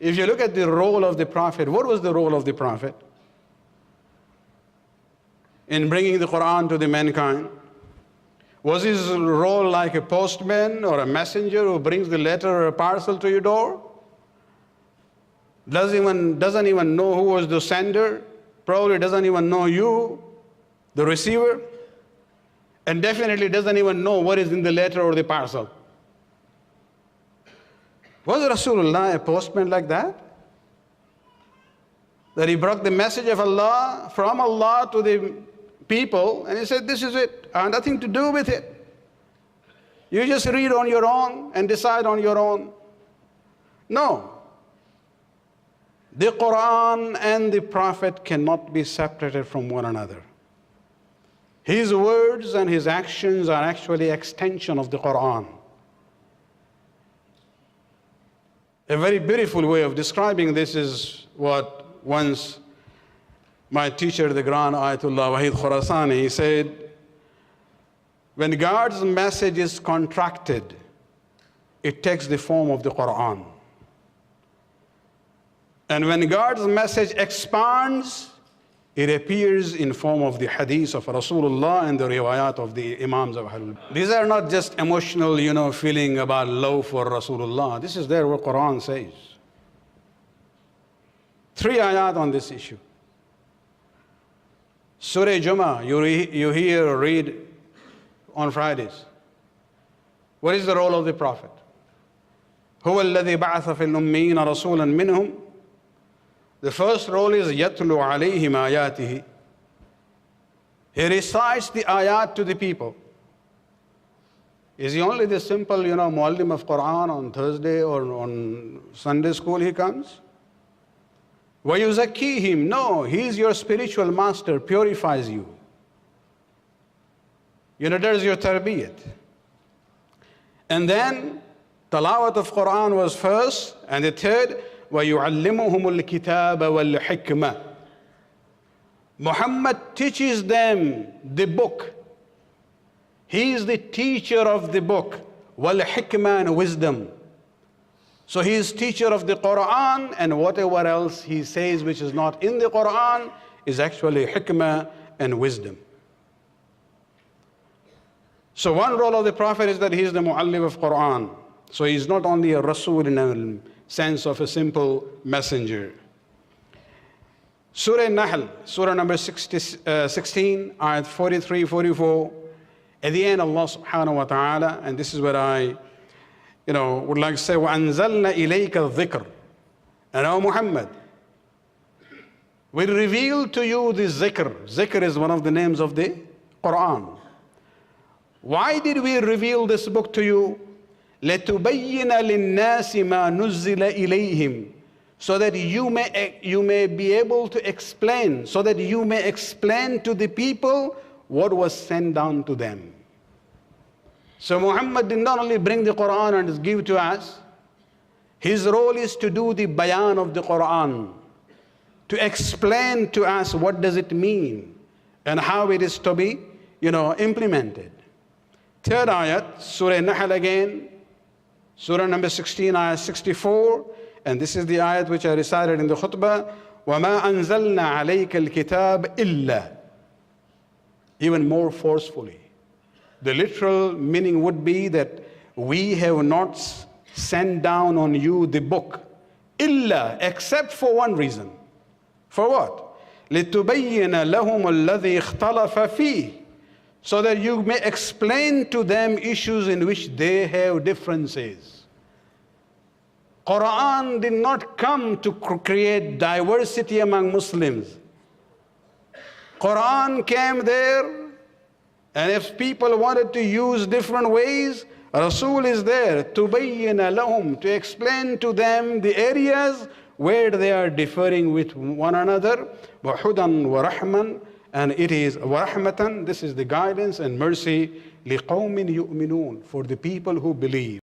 If you look at the role of the Prophet, what was the role of the Prophet in bringing the Quran to the mankind? Was his role like a postman or a messenger who brings the letter or a parcel to your door? Doesn't even know who was the sender, probably doesn't even know you, the receiver, and definitely doesn't even know what is in the letter or the parcel. Was Rasulullah a postman like that? That he brought the message of Allah, from Allah to the people, and he said, this is it, I have nothing to do with it. You just read on your own and decide on your own. No. The Quran and the Prophet cannot be separated from one another. His words and his actions are actually extension of the Quran. A very beautiful way of describing this is what once my teacher, the Grand Ayatollah Wahid Khurasani, he said, when God's message is contracted, it takes the form of the Quran. And when God's message expands, it appears in form of the hadith of Rasulullah and the riwayat of the Imams of Ahlul. These are not just emotional, feeling about love for Rasulullah. This is there what Quran says. 3 ayat on this issue. Surah Jummah, you hear or read on Fridays. What is the role of the Prophet? هو الذي بعث في الأميين رسولا منهم. The first role is يتلو عليهم آياته. He recites the ayat to the people. Is he only the simple, muallim of Quran on Thursday or on Sunday school he comes? وَيُزَكِّيهِمْ. No, he is your spiritual master, purifies you. There's your tarbiyat. And then, tilawat of Quran was first, and the third, وَيُعَلِّمُهُمُ الْكِتَابَ وَالْحِكْمَةِ. Muhammad teaches them the book. He is the teacher of the book, وَالْحِكْمَةِ, and wisdom. So he is teacher of the Quran, and whatever else he says which is not in the Quran is actually hikmah and wisdom. So one role of the Prophet is that he is the muallim of Quran. So he is not only a Rasul in a sense of a simple messenger. Surah Nahl, Surah number 16, ayat 43, 44. At the end, Allah subhanahu wa ta'ala, and this is what I would like to say, وَأَنزَلْنَا إِلَيْكَ الذِّكْرِ. And O Muhammad, we reveal to you the zikr. Zikr is one of the names of the Quran. Why did we reveal this book to you? لِتُبَيِّنَ لِلنَّاسِ مَا نُزِّلَ إِلَيْهِمْ. So that you may be able to explain, so that you may explain to the people what was sent down to them. So Muhammad did not only bring the Quran and give to us, his role is to do the bayan of the Quran, to explain to us what does it mean and how it is to be, implemented. Third ayat, Surah Nahl again, Surah number 16, ayat 64, and this is the ayat which I recited in the khutbah, وَمَا أَنزَلْنَا عَلَيْكَ الْكِتَابَ إِلَّا. Even more forcefully. The literal meaning would be that we have not sent down on you the book, illa, except for one reason. For what? لِتُبَيِّنَ لَهُمُ الَّذِي اخْتَلَفَ فِيهِ. So that you may explain to them issues in which they have differences. Quran did not come to create diversity among Muslims. Quran came there, and if people wanted to use different ways, Rasul is there, تُبَيِّنَ لَهُمْ, to explain to them the areas where they are differing with one another. وَحُدًى وَرَحْمًا, and it is وَرَحْمَةً, this is the guidance and mercy, لِقَوْمٍ يُؤْمِنُونَ, for the people who believe.